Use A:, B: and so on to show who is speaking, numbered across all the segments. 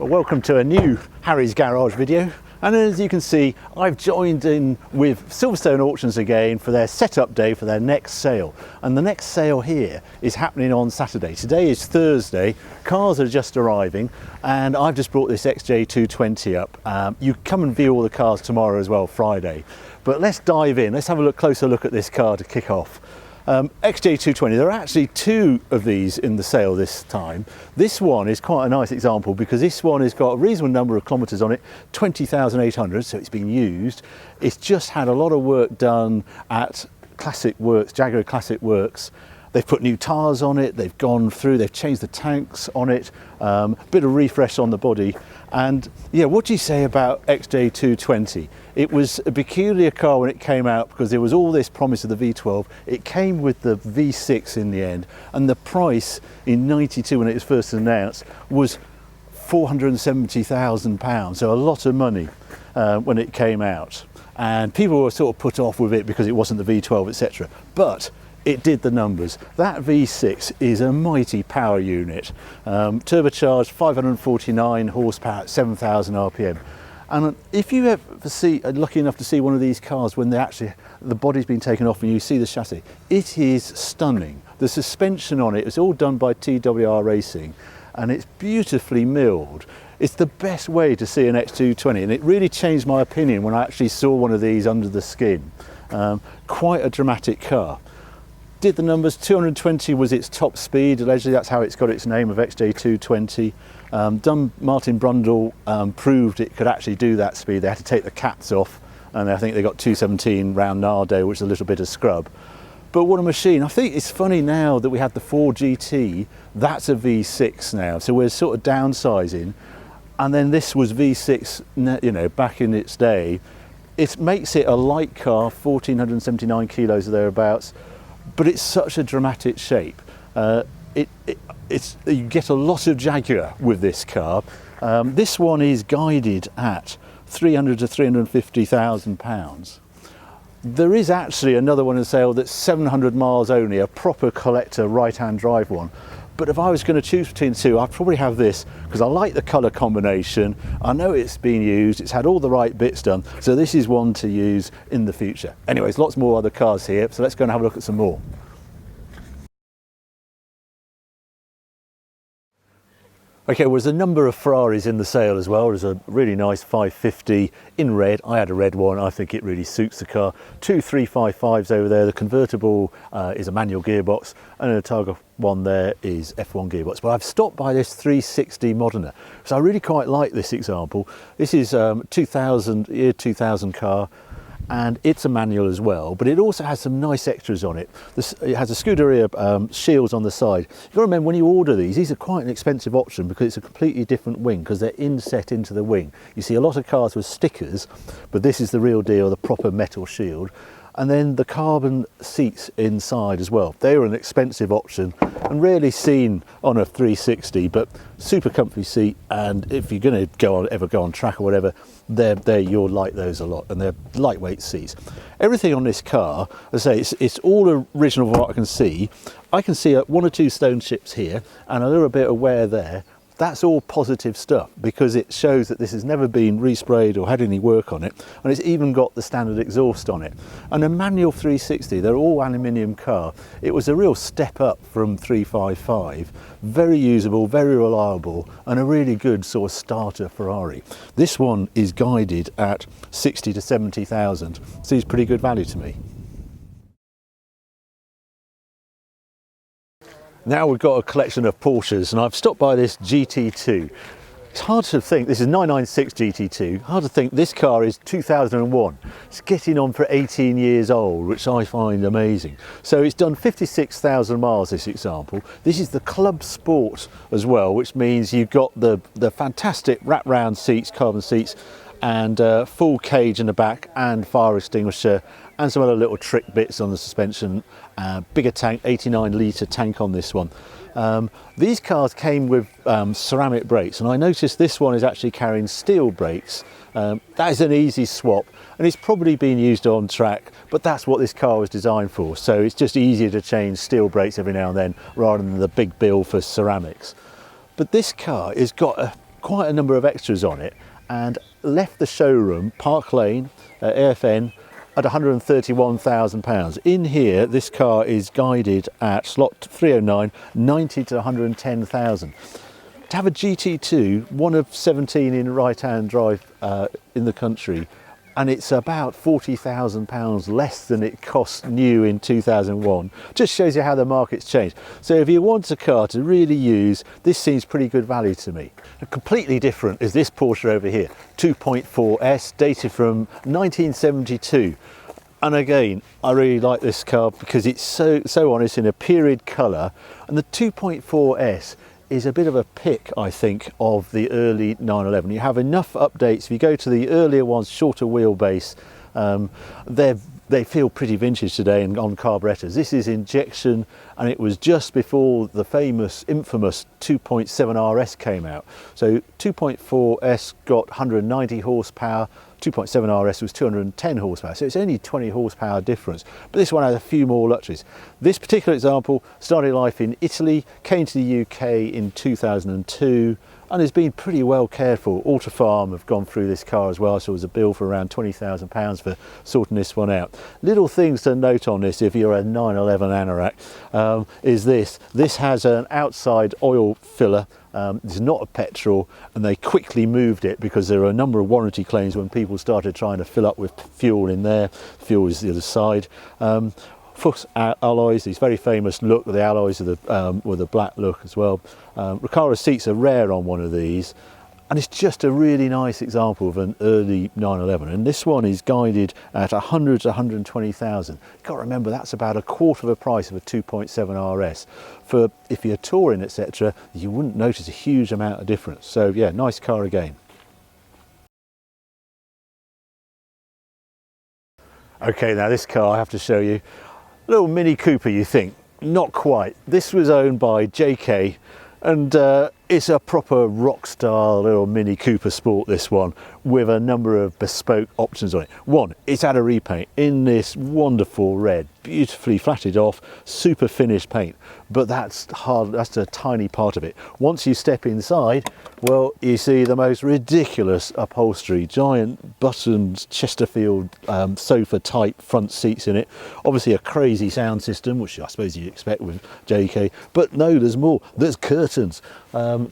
A: Well, welcome to a new Harry's Garage video, and as you can see, I've joined in with Silverstone Auctions again for their setup day for their next sale. And the next sale here is happening on Saturday. Today is Thursday, cars are just arriving, and I've just brought this XJ220 up. You come and view all the cars tomorrow as well, Friday. But let's dive in, let's have a closer look at this car to kick off. XJ220, there are actually two of these in the sale this time. This one is quite a nice example because this one has got a reasonable number of kilometres on it, 20,800, so it's been used. It's just had a lot of work done at Classic Works, Jaguar Classic Works. They've put new tyres on it, they've gone through, they've changed the tanks on it, bit of refresh on the body. And yeah, what do you say about XJ220? It was a peculiar car when it came out because there was all this promise of the V12. It came with the V6 in the end, and the price in '92 when it was first announced was £470,000, so a lot of money when it came out. And people were sort of put off with it because it wasn't the V12, etc. But it did the numbers. That V6 is a mighty power unit, turbocharged 549 horsepower at 7,000 RPM. And if you ever are lucky enough to see one of these cars when the body's been taken off and you see the chassis, it is stunning. The suspension on it is all done by TWR Racing, and it's beautifully milled. It's the best way to see an X220, and it really changed my opinion when I actually saw one of these under the skin. Quite a dramatic car. Did the numbers, 220 was its top speed, allegedly that's how it's got its name of XJ220. Martin Brundle proved it could actually do that speed. They had to take the caps off, and I think they got 217 round Nardo, which is a little bit of scrub. But what a machine. I think it's funny now that we had the 4GT, that's a V6 now, so we're sort of downsizing. And then this was V6, you know, back in its day. It makes it a light car, 1,479 kilos or thereabouts, but it's such a dramatic shape. You get a lot of Jaguar with this car. This one is guided at 300 to 350,000 pounds. There is actually another one in sale that's 700 miles only, a proper collector right-hand drive one. But if I was going to choose between the two, I'd probably have this because I like the colour combination. I know it's been used, it's had all the right bits done, so this is one to use in the future. Anyways, lots more other cars here, so let's go and have a look at some more. Okay, well, there's a number of Ferraris in the sale as well. There's a really nice 550 in red. I had a red one. I think it really suits the car. Two 355s over there. The convertible is a manual gearbox, and the Targa one there is F1 gearbox. But I've stopped by this 360 Modena, so I really quite like this example. This is year 2000 car. And it's a manual as well, but it also has some nice extras on it. It has a Scuderia shields on the side. You've got to remember when you order these are quite an expensive option because it's a completely different wing because they're inset into the wing. You see a lot of cars with stickers, but this is the real deal, the proper metal shield. And then the carbon seats inside as well. They are an expensive option and rarely seen on a 360, but super comfy seat. And if you're going to ever go on track or whatever, you'll like those a lot, and they're lightweight seats. Everything on this car, as I say, it's all original from what I can see. I can see one or two stone chips here and a little bit of wear there. That's all positive stuff because it shows that this has never been resprayed or had any work on it, and it's even got the standard exhaust on it. And a manual 360, they're all aluminium car. It was a real step up from 355. Very usable, very reliable, and a really good sort of starter Ferrari. This one is guided at 60 to 70,000. Seems pretty good value to me. Now we've got a collection of Porsches, and I've stopped by this GT2. It's hard to think, this is 996 GT2, hard to think this car is 2001. It's getting on for 18 years old, which I find amazing. So it's done 56,000 miles, this example. This is the Club Sport as well, which means you've got the fantastic wrap-round seats, carbon seats, and full cage in the back and fire extinguisher, and some other little trick bits on the suspension. Bigger tank, 89 litre tank on this one. These cars came with ceramic brakes, and I noticed this one is actually carrying steel brakes. That is an easy swap, and it's probably been used on track, but that's what this car was designed for. So it's just easier to change steel brakes every now and then rather than the big bill for ceramics. But this car has got quite a number of extras on it, and left the showroom, Park Lane, AFN, at £131,000. In here, this car is guided at slot 309, 90 to 110,000. To have a GT2, one of 17 in right-hand drive in the country, and it's about £40,000 less than it cost new in 2001. Just shows you how the market's changed. So if you want a car to really use, this seems pretty good value to me. Completely different is this Porsche over here, 2.4S, dated from 1972. And again, I really like this car because it's so honest, in a period colour, and the 2.4S is a bit of a pick, I think, of the early 911. You have enough updates. If you go to the earlier ones, shorter wheelbase, they feel pretty vintage today and on carburetors. This is injection, and it was just before the infamous 2.7 RS came out. So 2.4S got 190 horsepower, 2.7 RS was 210 horsepower, so it's only 20 horsepower difference. But this one has a few more luxuries. This particular example started life in Italy, came to the UK in 2002, and has been pretty well cared for. Autofarm have gone through this car as well, so it was a bill for around £20,000 for sorting this one out. Little things to note on this if you're a 911 anorak is this. This has an outside oil filler. It's not a petrol, and they quickly moved it because there are a number of warranty claims when people started trying to fill up with fuel in there. Fuel is the other side. Fuchs alloys, these very famous look, the alloys are with a black look as well. Recaro seats are rare on one of these, and it's just a really nice example of an early 911. And this one is guided at 100 to 120,000. You've got to remember that's about a quarter of the price of a 2.7 RS. For if you're touring, etc., you wouldn't notice a huge amount of difference. So yeah, nice car again. Okay, now this car I have to show you. A little Mini Cooper, you think. Not quite. This was owned by JK, and it's a proper rock star little Mini Cooper Sport, this one, with a number of bespoke options on it. One, it's had a repaint in this wonderful red, beautifully flatted off, super finished paint, but that's a tiny part of it. Once you step inside, well, you see the most ridiculous upholstery, giant buttoned Chesterfield sofa type front seats in it, obviously a crazy sound system, which I suppose you expect with JK, but no, there's more. There's curtains,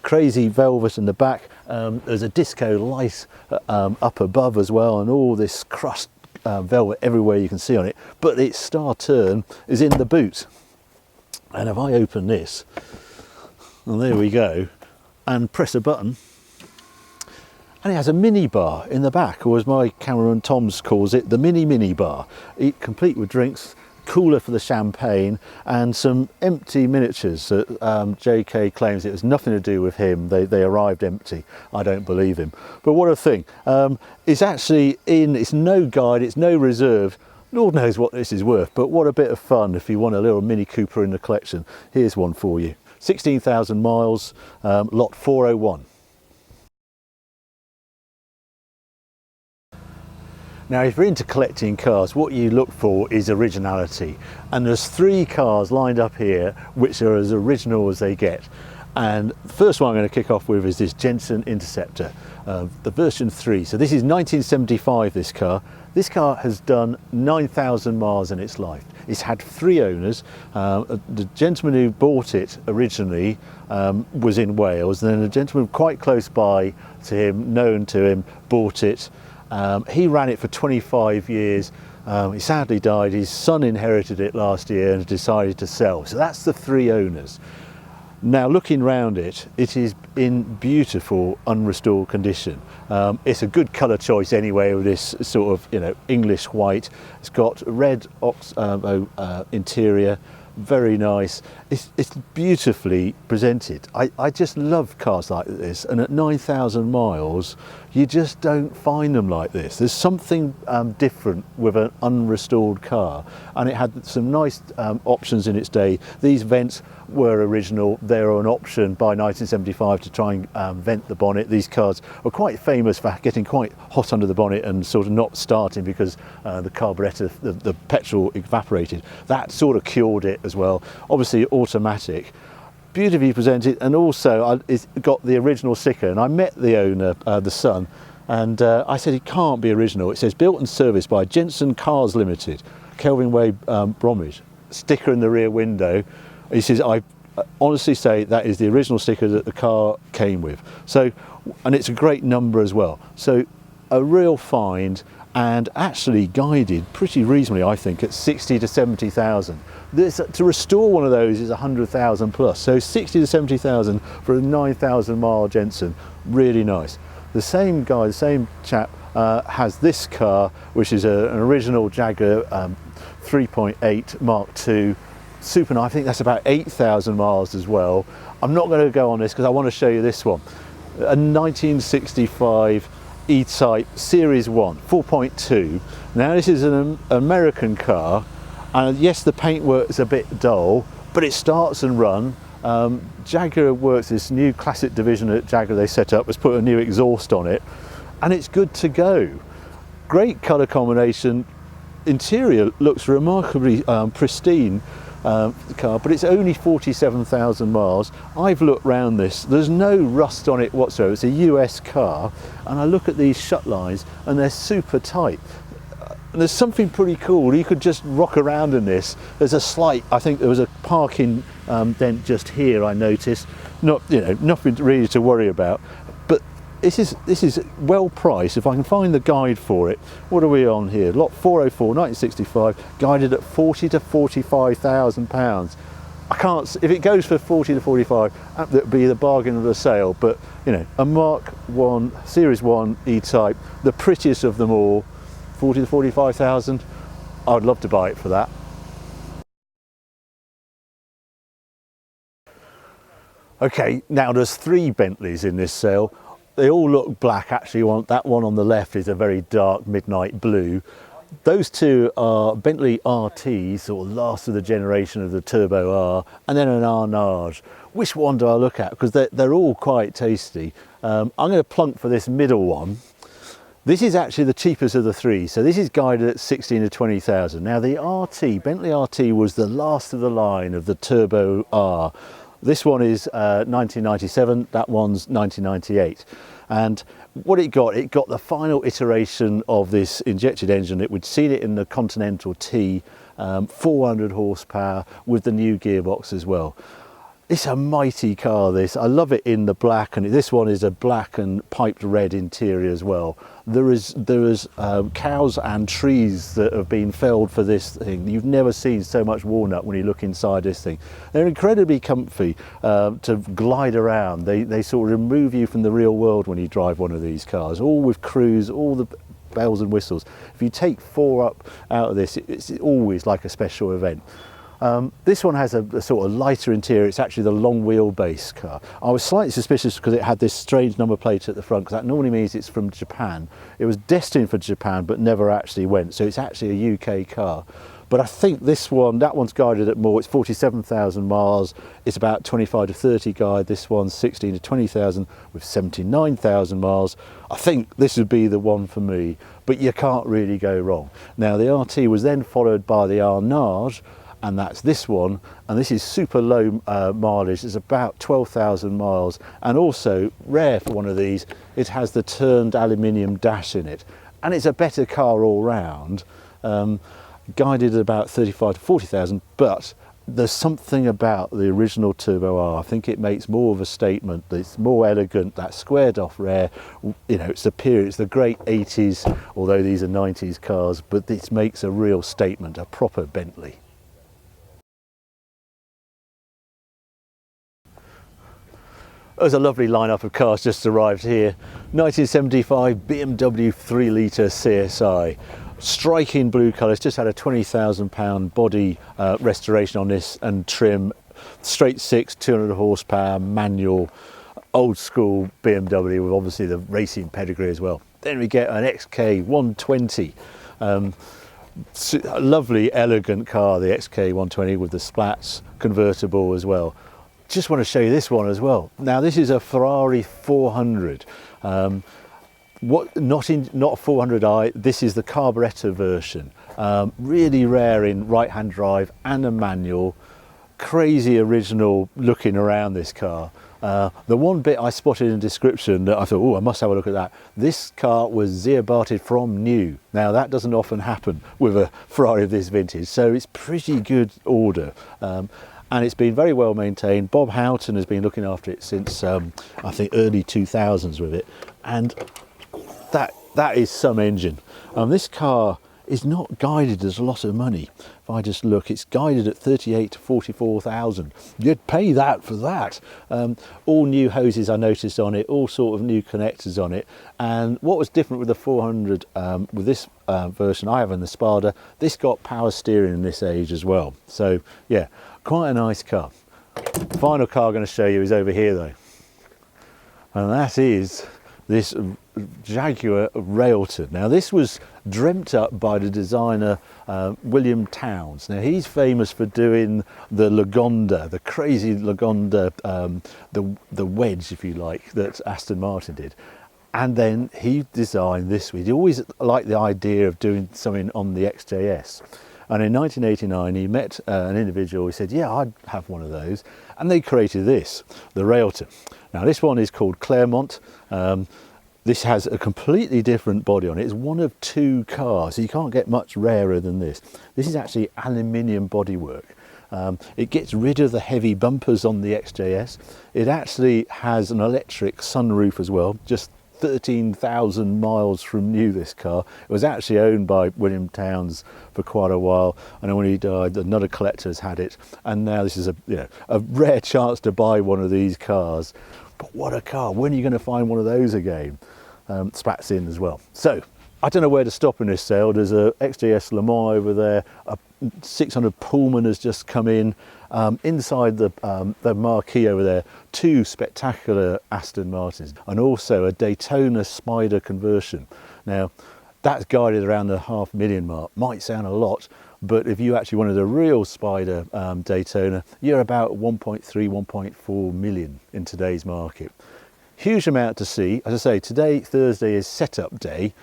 A: crazy velvet in the back, there's a disco light up above as well, and all this crushed velvet everywhere you can see on it, but its star turn is in the boot. And if I open this, and there we go, and press a button, and it has a mini bar in the back, or as my cameraman Tom's calls it, the mini bar, complete with drinks, cooler for the champagne, and some empty miniatures that JK claims it was nothing to do with him. They arrived empty. I don't believe him. But what a thing. It's actually it's no guide, it's no reserve. Lord knows what this is worth, but what a bit of fun if you want a little Mini Cooper in the collection. Here's one for you. 16,000 miles, lot 401. Now, if you're into collecting cars, what you look for is originality. And there's 3 cars lined up here which are as original as they get. And the first one I'm going to kick off with is this Jensen Interceptor, the version 3. So this is 1975, this car. This car has done 9,000 miles in its life. It's had 3 owners. The gentleman who bought it originally was in Wales, and then a gentleman quite close by to him, known to him, bought it. He ran it for 25 years. He sadly died. His son inherited it last year and decided to sell. So that's the 3 owners. Now, looking round it, it is in beautiful unrestored condition. It's a good colour choice anyway, with this sort of, English white. It's got red interior, very nice. It's beautifully presented. I just love cars like this, and at 9,000 miles you just don't find them like this. There's something different with an unrestored car, and it had some nice options in its day. These vents were original. They were an option by 1975 to try and vent the bonnet. These cars were quite famous for getting quite hot under the bonnet and sort of not starting because the carburettor, the petrol evaporated. That sort of cured it as well. Obviously automatic. beautifully presented, and also it's got the original sticker. And I met the owner, the son, and I said it can't be original. It says built and serviced by Jensen Cars Limited, Kelvin Way, Bromwich. Sticker in the rear window. He says, I honestly say that is the original sticker that the car came with. So, and it's a great number as well. So a real find, and actually guided pretty reasonably, I think, at 60 to 70,000. To restore one of those is 100,000 plus. So 60 to 70,000 for a 9,000 mile Jensen, really nice. The same guy, the same chap, has this car, which is an original Jaguar 3.8 Mark II. Super nice. I think that's about 8,000 miles as well. I'm not going to go on this because I want to show you this one. A 1965 E-Type Series 1, 4.2. Now this is an American car, and yes, the paintwork is a bit dull, but it starts and runs. Jaguar Works, this new classic division that Jaguar they set up, has put a new exhaust on it, and it's good to go. Great colour combination. Interior looks remarkably pristine. Car, but it's only 47,000 miles. I've looked round this, there's no rust on it whatsoever. It's a US car, and I look at these shut lines and they're super tight. And there's something pretty cool. You could just rock around in this. There's a slight, I think there was a parking dent just here, I noticed. Not, you know, nothing really to worry about. But this is well priced. If I can find the guide for it. What are we on here? Lot 404, 1965, guided at 40 to 45,000 pounds. I can't. If it goes for 40 to 45, that would be the bargain of the sale. But you know, a Mark 1 Series 1 E-Type, the prettiest of them all, 40 to 45,000. I'd love to buy it for that. Okay, now there's 3 Bentleys in this sale. They all look black. Actually, that one on the left is a very dark midnight blue. Those 2 are Bentley RTs, or last of the generation of the Turbo R, and then an Arnage. Which one do I look at? Because they're all quite tasty. I'm going to plunk for this middle one. This is actually the cheapest of the 3, so this is guided at 16 to 20,000. Now the RT, Bentley RT, was the last of the line of the Turbo R. This one is 1997, that one's 1998. And what it got the final iteration of this injected engine. We'd seen it in the Continental T, 400 horsepower with the new gearbox as well. It's a mighty car, this. I love it in the black, and this one is a black and piped red interior as well. There is cows and trees that have been felled for this thing. You've never seen so much walnut when you look inside this thing. They're incredibly comfy to glide around. They sort of remove you from the real world when you drive one of these cars, all with cruise, all the bells and whistles. If you take 4 up out of this, it's always like a special event. This one has a sort of lighter interior. It's actually the long wheelbase car. I was slightly suspicious because it had this strange number plate at the front, because that normally means it's from Japan. It was destined for Japan but never actually went, so it's actually a UK car. But I think this one, that one's guided at more. It's 47,000 miles. It's about 25 to 30 guide. This one's 16 to 20,000 with 79,000 miles. I think this would be the one for me, but you can't really go wrong. Now the RT was then followed by the Arnage, and that's this one, and this is super low mileage. It's about 12,000 miles, and also rare for one of these, it has the turned aluminium dash in it, and it's a better car all round. Guided at about 35 to 40,000, but there's something about the original Turbo R. I think it makes more of a statement. It's more elegant, that squared off rear. You know, it's the period, it's the great 80s, although these are 90s cars, but this makes a real statement, a proper Bentley. There's a lovely lineup of cars just arrived here. 1975 BMW 3 litre CSI. Striking blue colours, just had a £20,000 body restoration on this and trim. Straight 6, 200 horsepower, manual, old school BMW with obviously the racing pedigree as well. Then we get an XK 120. A lovely, elegant car, the XK 120 with the splats, convertible as well. Just want to show you this one as well. Now this is a Ferrari 400. Not 400i, this is the carburettor version. Really rare in right-hand drive and a manual. crazy original looking around this car. The one bit I spotted in the description that I thought, oh, I must have a look at that. This car was Zeobarted from new. Now that doesn't often happen with a Ferrari of this vintage, so it's pretty good order. And it's been very well maintained. Bob Houghton has been looking after it since I think early 2000s with it, and that is some engine. This car is not guided as a lot of money. If I just look, it's guided at 38 to 44,000. You'd pay that for that. All new hoses I noticed on it, all sort of new connectors on it. And what was different with the 400, with this version I have in the Spada, this got power steering in this age as well. So yeah, quite a nice car. Final car I'm going to show you is over here though. And that is this Jaguar Railton. Now this was dreamt up by the designer William Towns. Now he's famous for doing the Lagonda, the crazy Lagonda, the wedge if you like, that Aston Martin did. And then he designed this. He always liked the idea of doing something on the XJS. And in 1989 he met an individual who said, yeah, I'd have one of those. And they created this, the Railton. Now this one is called Claremont. This has a completely different body on it. It's one of two cars, so you can't get much rarer than this. This is actually aluminium bodywork. It gets rid of the heavy bumpers on the XJS. It actually has an electric sunroof as well, just 13,000 miles from new, this car. It was actually owned by William Towns for quite a while, and when he died another collector has had it, and now this is a rare chance to buy one of these cars. But what a car. When are you going to find one of those again? Spats in as well. So I don't know where to stop in this sale. There's a XJS Le Mans over there, a 600 Pullman has just come in. Inside the marquee over there, two spectacular Aston Martins, and also a Daytona Spider conversion. Now that's guided around the $500,000 mark. Might sound a lot, but if you actually wanted a real Spider Daytona, you're about 1.3, 1.4 million in today's market. Huge amount to see. As I say, today, Thursday, is setup day.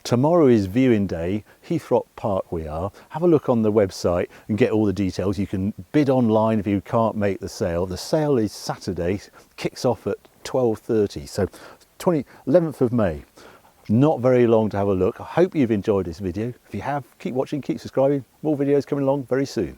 A: Tomorrow is viewing day. Heythrop Park we are. Have a look on the website and get all the details. You can bid online if you can't make the sale. The sale is Saturday, kicks off at 12:30, so 11th of May. Not very long to have a look. I hope you've enjoyed this video. If you have, keep watching, keep subscribing. More videos coming along very soon.